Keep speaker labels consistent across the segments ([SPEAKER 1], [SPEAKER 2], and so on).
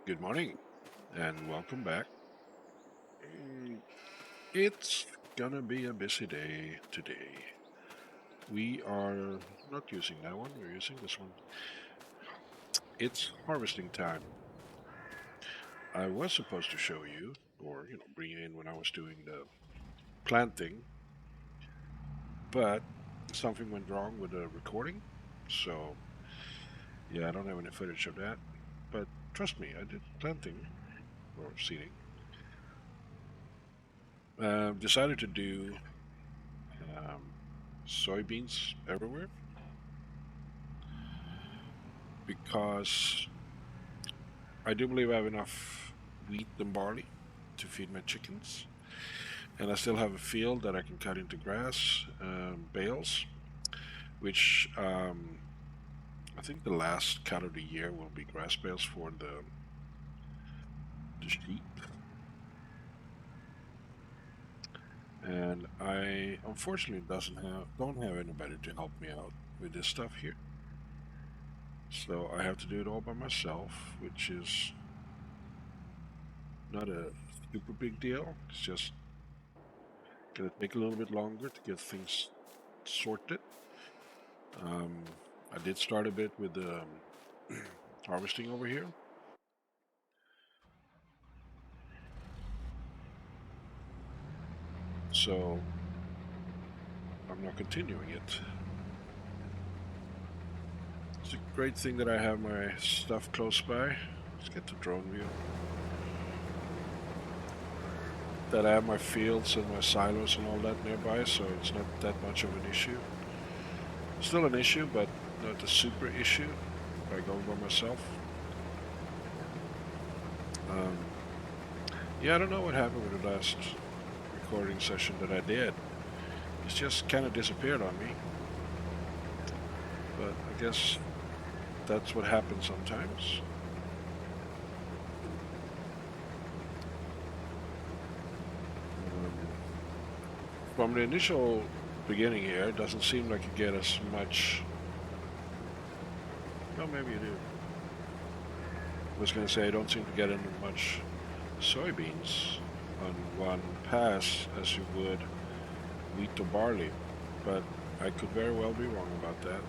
[SPEAKER 1] Good morning and welcome back. Mm, It's gonna be a busy day today. We are not using that one, we're using this one. It's harvesting time. I was supposed to show you, or bring you in when I was doing the planting, but something went wrong with the recording. So, yeah, I don't have any footage of that. But trust me, I did planting or seeding. Decided to do um, soybeans everywhere because I do believe I have enough wheat and barley to feed my chickens, and I still have a field that I can cut into grass bales, which I think the last cut of the year will be grass bales for the sheep. And I unfortunately doesn't have don't have anybody to help me out with this stuff here, so I have to do it all by myself, which is not a super big deal. It's just gonna take a little bit longer to get things sorted. I did start a bit with the harvesting over here. So I'm not continuing it. It's a great thing that I have my stuff close by. Let's get the drone view. That I have my fields and my silos and all that nearby, so it's not that much of an issue. Still an issue, but not a super issue by going by myself. Um, yeah, I don't know what happened with the last recording session that I did. It's just kind of disappeared on me. But I guess that's what happens sometimes. Um, from the initial beginning here, it doesn't seem like you get as much. Well, maybe you do. I was going to say I don't seem to get into much soybeans on one pass as you would wheat or barley, but I could very well be wrong about that.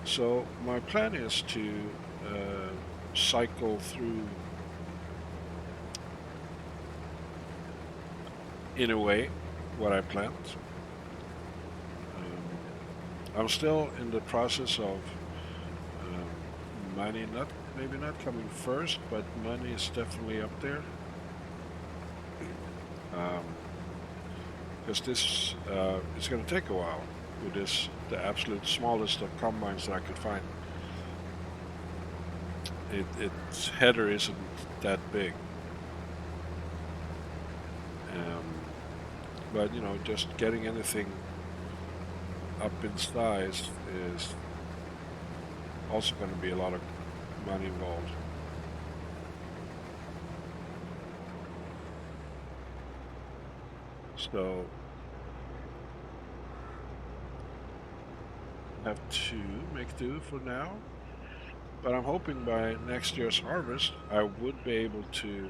[SPEAKER 1] So my plan is to cycle through, in a way, what I plant. I'm still in the process of money, not maybe not coming first, but money is definitely up there. Because this it's going to take a while with this the absolute smallest of combines that I could find. Its header isn't that big, um, but just getting anything up in size is also going to be a lot of money involved. So I have to make do for now. But I'm hoping by next year's harvest, I would be able to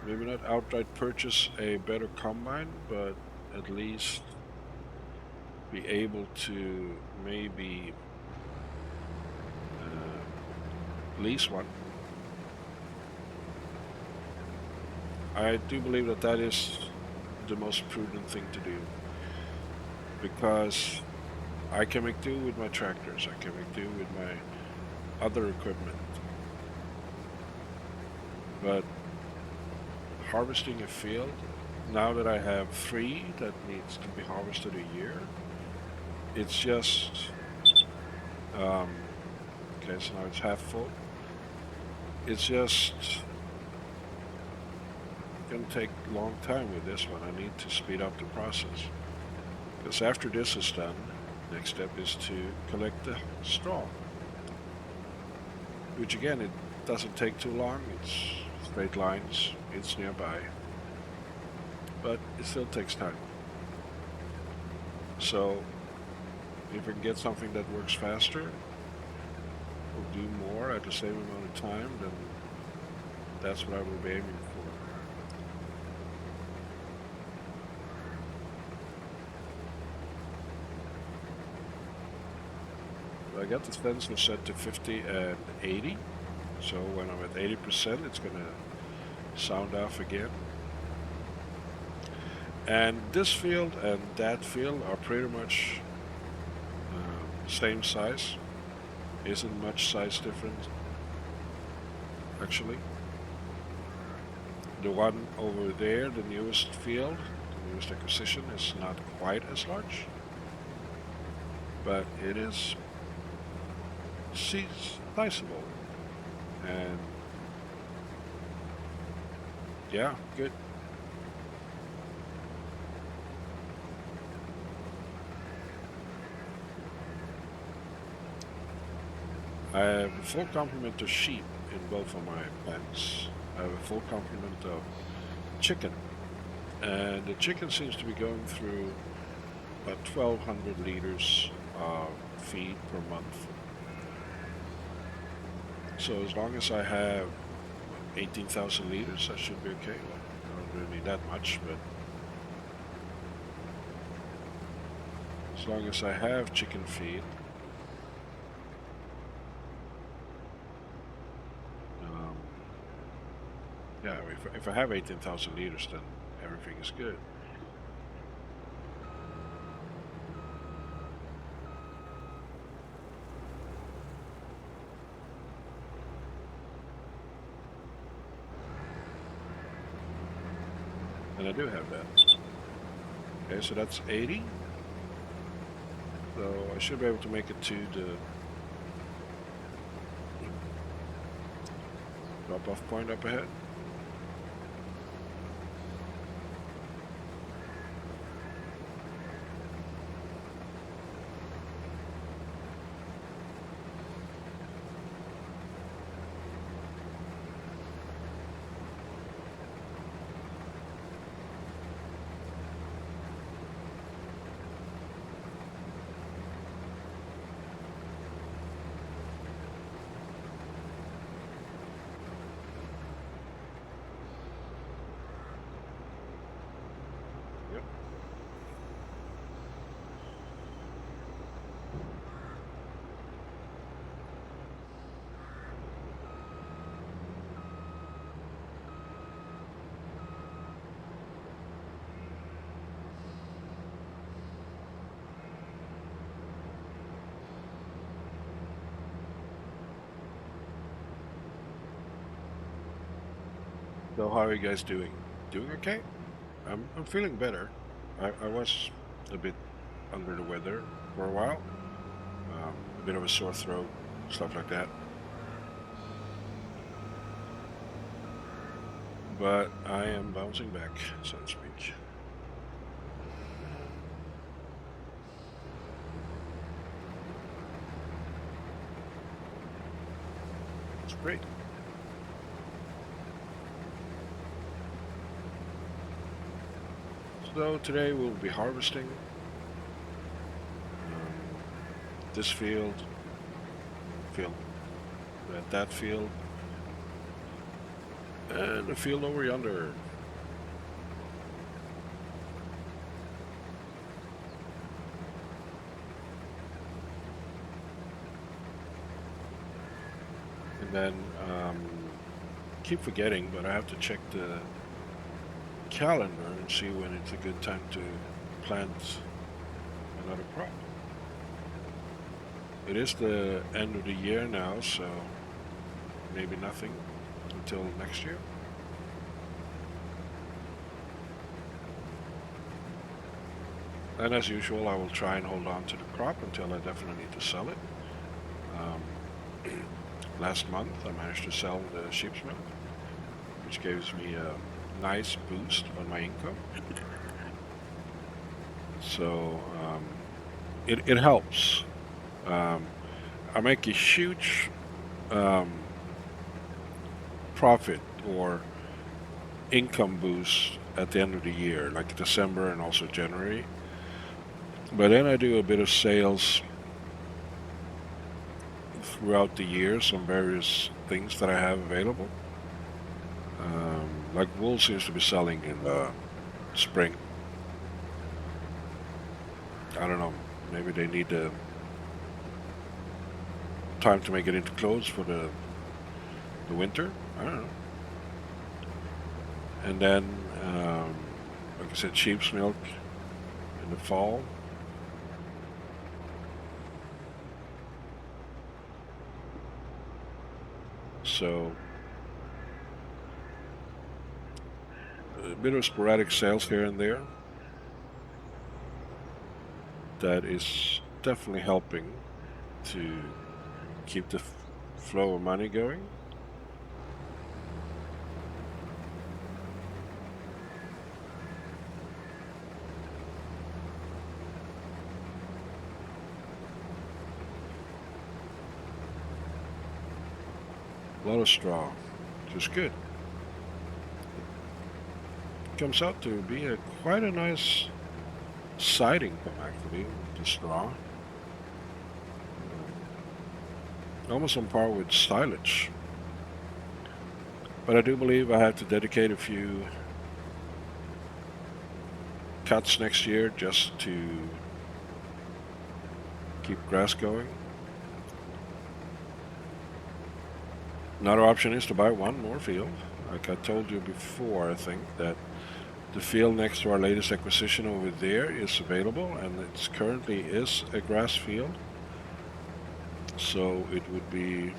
[SPEAKER 1] maybe not outright purchase a better combine, but at least be able to maybe lease one. I do believe that that is the most prudent thing to do because I can make do with my tractors, I can make do with my other equipment, but harvesting a field, now that I have three that needs to be harvested a year, it's just um, okay. So now it's half full. It's just gonna take a long time with this one. I need to speed up the process because after this is done, next step is to collect the straw, which again it doesn't take too long. It's straight lines. It's nearby, but it still takes time. So if I can get something that works faster, or do more at the same amount of time, then that's what I will be aiming for. I got the sensor set to 50 and 80, so when I'm at 80%, it's going to sound off again. And this field and that field are pretty much same size. Isn't much size difference, actually. The one over there, the newest field, the newest acquisition, is not quite as large, but it is sizable. And yeah, good. I have a full complement of sheep in both of my pens. I have a full complement of chicken, and the chicken seems to be going through about 1,200 liters of feed per month. So as long as I have 18,000 liters, I should be okay. Well, I don't really need that much, but as long as I have chicken feed, um, yeah, if I have 18,000 liters, then everything is good. And I do have that. Okay, so that's 80. So I should be able to make it to the drop-off point up ahead. Yep. So how are you guys doing? Doing okay? I'm feeling better. I was a bit under the weather for a while. A bit of a sore throat, stuff like that. But I am bouncing back, so to speak. It's great. So today we'll be harvesting this field, that field, and the field over yonder. And then keep forgetting, but I have to check the calendar and see when it's a good time to plant another crop. It is the end of the year now, so maybe nothing until next year. And as usual, I will try and hold on to the crop until I definitely need to sell it. Um, last month, I managed to sell the sheep's milk, which gives me a nice boost on my income. So it helps. Um, I make a huge um, profit or income boost at the end of the year, like December and also January. But then I do a bit of sales throughout the year some various things that I have available. Like wool seems to be selling in spring. I don't know. Maybe they need time to make it into clothes for the winter. I don't know. And then, like I said, sheep's milk in the fall. So a bit of sporadic sales here and there. That is definitely helping to keep the flow of money going. A lot of straw, which is good. Comes out to be quite a nice siding actually, the straw. Almost on par with silage. But I do believe I have to dedicate a few cuts next year just to keep grass going. Another option is to buy one more field. Like I told you before, I think that the field next to our latest acquisition over there is available, and it currently is a grass field. So it would be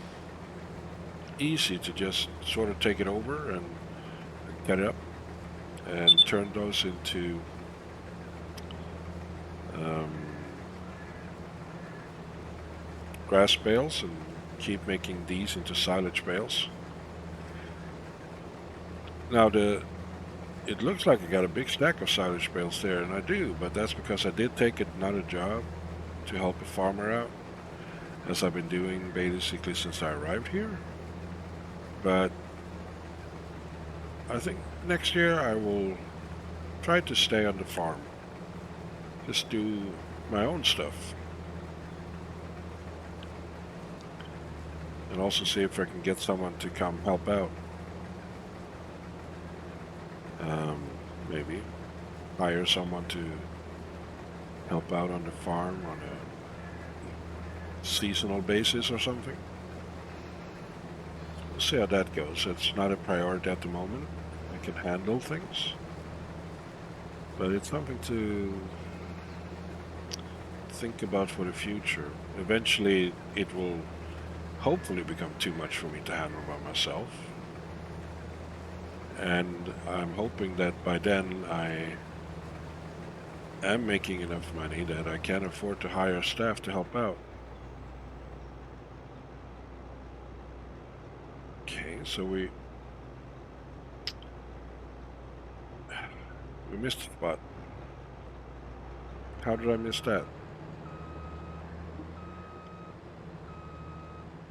[SPEAKER 1] easy to just sort of take it over and cut it up and turn those into grass bales and keep making these into silage bales. Now it looks like I got a big stack of silage bales there, and I do, but that's because I did take another job to help a farmer out, as I've been doing basically since I arrived here. But I think next year I will try to stay on the farm. Just do my own stuff. And also see if I can get someone to come help out. Maybe hire someone to help out on the farm on a seasonal basis or something. We'll see how that goes. It's not a priority at the moment. I can handle things. But it's something to think about for the future. Eventually it will hopefully become too much for me to handle by myself. And I'm hoping that by then I am making enough money that I can afford to hire staff to help out. Okay, so we missed a spot. How did I miss that?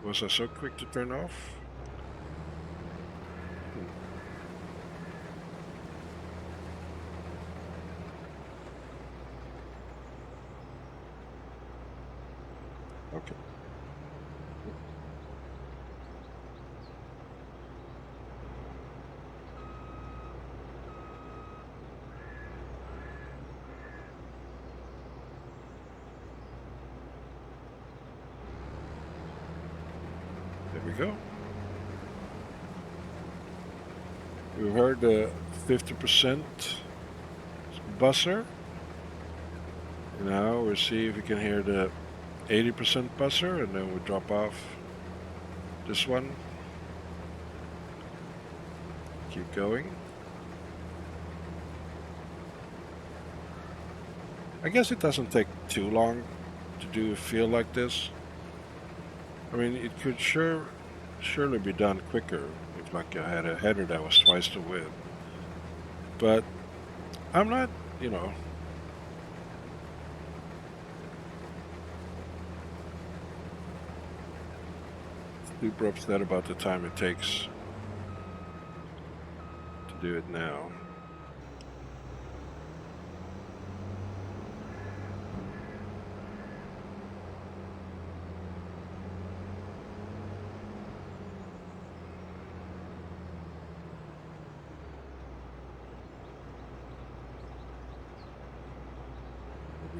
[SPEAKER 1] Was I so quick to turn off? Okay. There we go. We heard the 50% buzzer. Now we'll see if we can hear the 80% buzzer, and then we'll drop off this one. Keep going. I guess it doesn't take too long to do a field like this. I mean, it could surely be done quicker if like I had a header that was twice the width. But I'm not, super upset about the time it takes to do it now.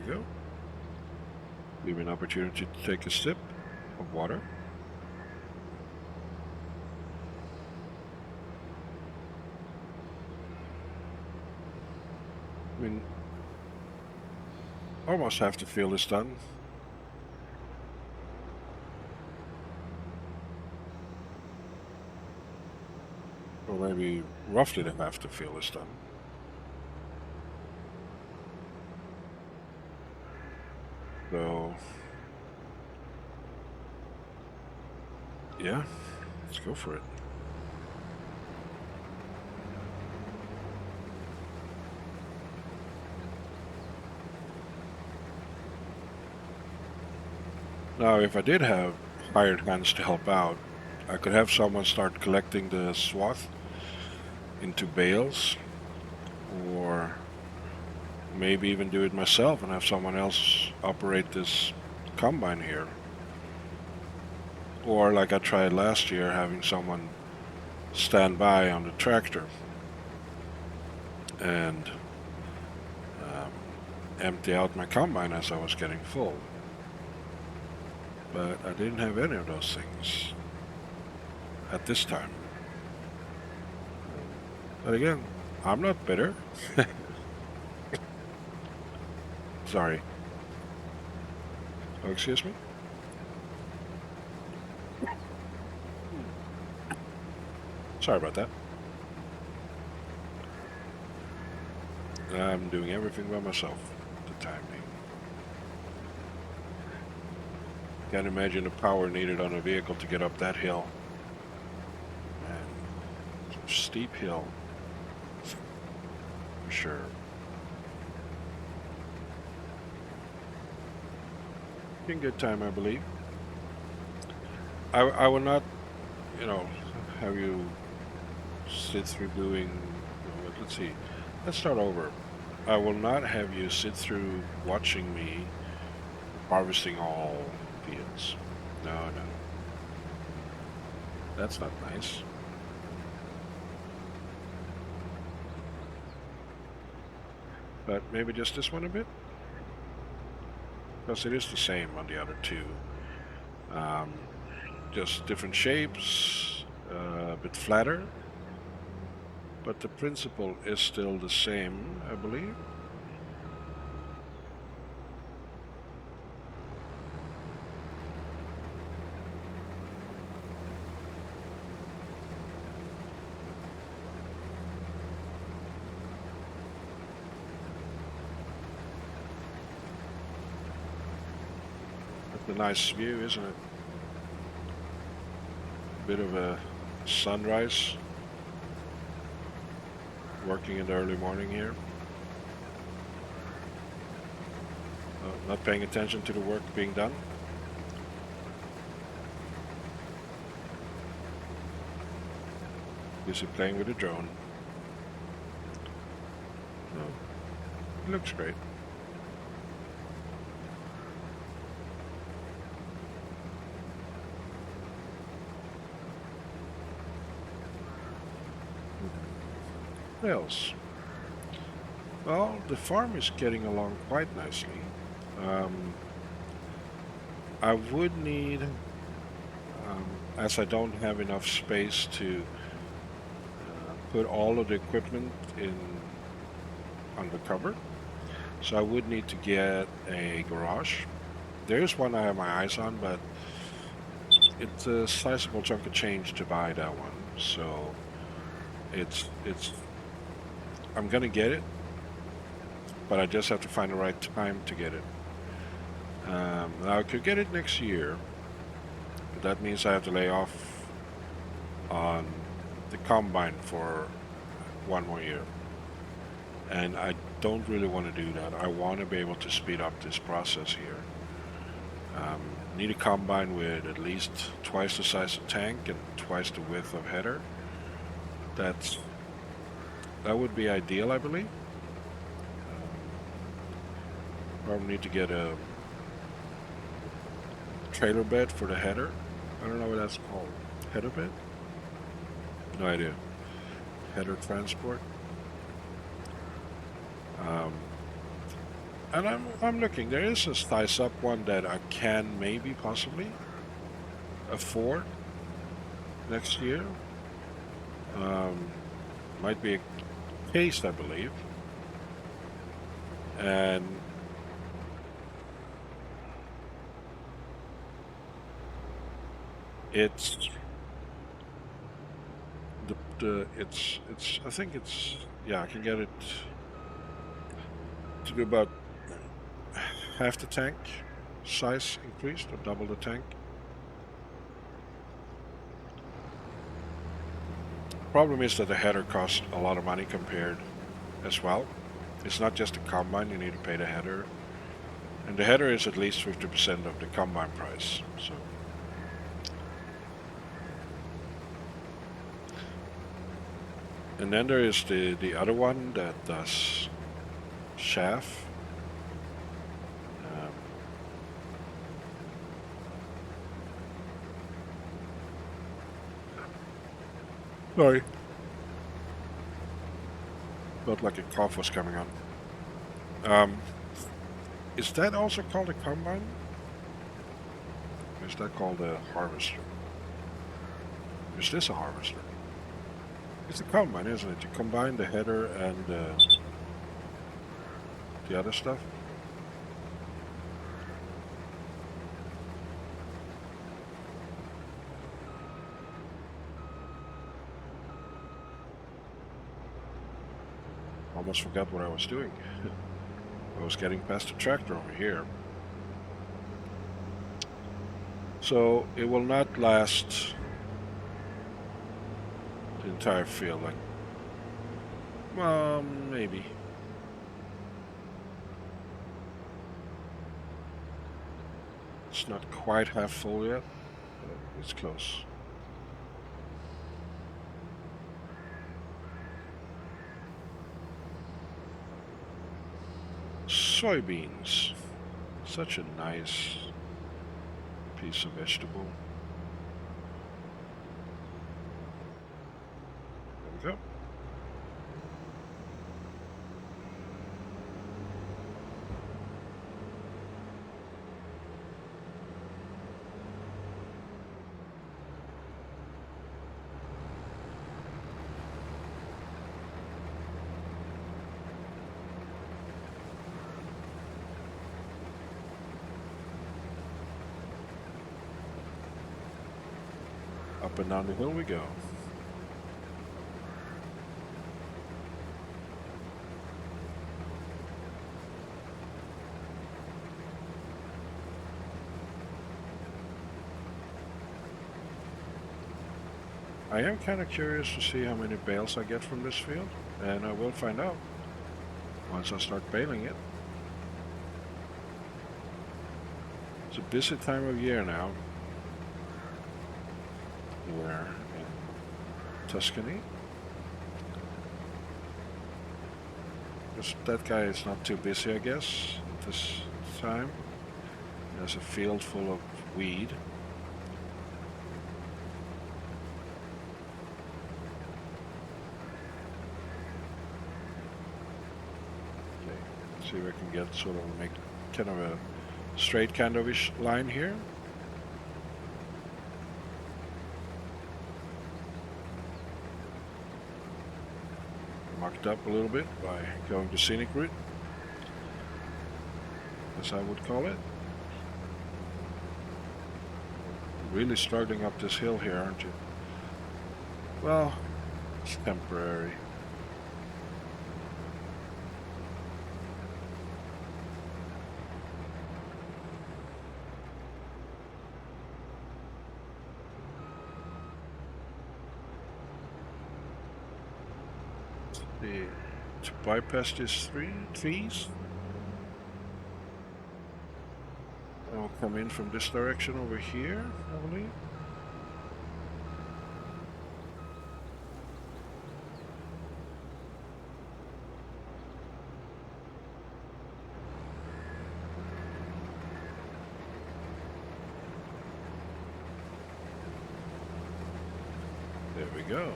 [SPEAKER 1] we go. Give me an opportunity to take a sip of water. I mean, almost half the field is done. Or maybe roughly the half the field is done. So, yeah, let's go for it. Now, if I did have hired hands to help out, I could have someone start collecting the swath into bales, or maybe even do it myself and have someone else operate this combine here. Or like I tried last year, having someone stand by on the tractor and empty out my combine as I was getting full. But I didn't have any of those things at this time. But again, I'm not bitter. Sorry. Oh, excuse me? Sorry about that. I'm doing everything by myself at the time being. Can't imagine the power needed on a vehicle to get up that hill. Man, it's a steep hill. For sure. In good time, I believe. I will not, have you sit through doing. Let's see. Let's start over. I will not have you sit through watching me harvesting all fields. No, no. That's not nice. But maybe just this one a bit? Because it is the same on the other two. Just different shapes, a bit flatter. But the principle is still the same, I believe. That's a nice view, isn't it? A bit of a sunrise. Working in the early morning here. Not paying attention to the work being done. Busy playing with the drone. Oh, it looks great. What else? Well, the farm is getting along quite nicely. I would need, as I don't have enough space to put all of the equipment in undercover, so I would need to get a garage. There's one I have my eyes on, but it's a sizable chunk of change to buy that one. So it's I'm gonna get it, but I just have to find the right time to get it. Now I could get it next year, but that means I have to lay off on the combine for one more year. And I don't really want to do that. I want to be able to speed up this process here. Need a combine with at least twice the size of tank and twice the width of header. That would be ideal, I believe. Probably need to get a trailer bed for the header. I don't know what that's called. Header bed? No idea. Header transport. And I'm looking. There is a size up one that I can maybe possibly afford next year. Um, might be a case, I believe, and it's the it's I think it's yeah I can get it to do about half the tank size increased or double the tank. Problem is that the header costs a lot of money compared as well. It's not just the combine, you need to pay the header. And the header is at least 50% of the combine price. So and then there is the other one that does shaft. Um, sorry, felt like a cough was coming on. Um, is that also called a combine? Or is that called a harvester? Is this a harvester? It's a combine, isn't it? You combine the header and the other stuff. Almost forgot what I was doing. I was getting past the tractor over here. So it will not last the entire field. Like, well, maybe. It's not quite half full yet, but it's close. Soybeans. Such a nice piece of vegetable. There we go. Up and down the hill we go. I am kind of curious to see how many bales I get from this field, and I will find out once I start baling it. It's a busy time of year now. We're in Tuscany. That guy is not too busy, I guess, at this time. There's a field full of weed. Okay, see if I can get sort of make kind of a straight kind of ish line here. Mucked up a little bit by going the scenic route, as I would call it. Really struggling up this hill here, aren't you? Well, it's temporary. To bypass these trees, I'll come in from this direction over here, I believe. There we go.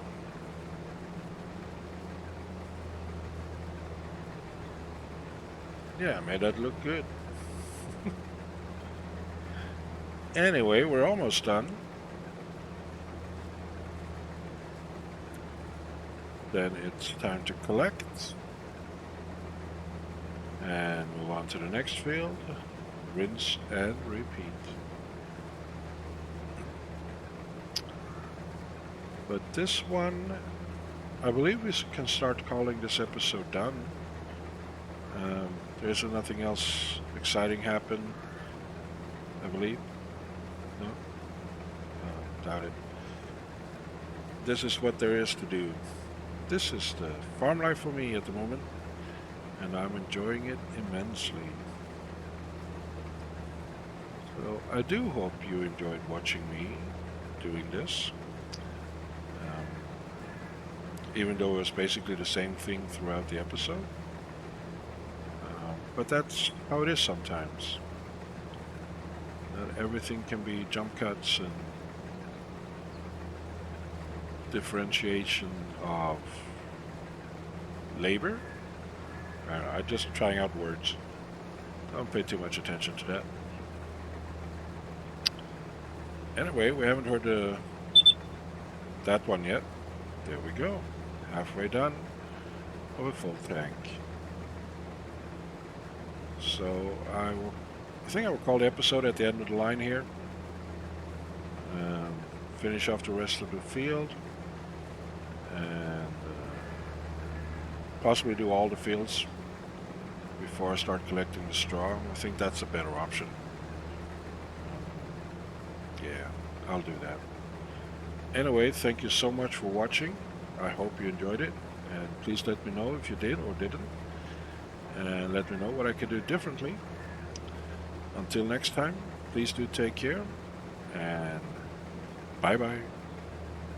[SPEAKER 1] Yeah, made that look good. Anyway, we're almost done. Then it's time to collect and move on to the next field. Rinse and repeat. But this one, I believe we can start calling this episode done. There's nothing else exciting happen, I believe. No? Doubt it. This is what there is to do. This is the farm life for me at the moment, and I'm enjoying it immensely. So I do hope you enjoyed watching me doing this. Even though it was basically the same thing throughout the episode. But that's how it is sometimes. Not everything can be jump cuts and differentiation of labor. I'm just trying out words. Don't pay too much attention to that. Anyway, we haven't heard that one yet. There we go. Halfway done of a full tank. So I think I will call the episode at the end of the line here. Finish off the rest of the field. And possibly do all the fields before I start collecting the straw. I think that's a better option. Yeah, I'll do that. Anyway, thank you so much for watching. I hope you enjoyed it, and please let me know if you did or didn't, and let me know what I could do differently. Until next time, please do take care, and bye-bye.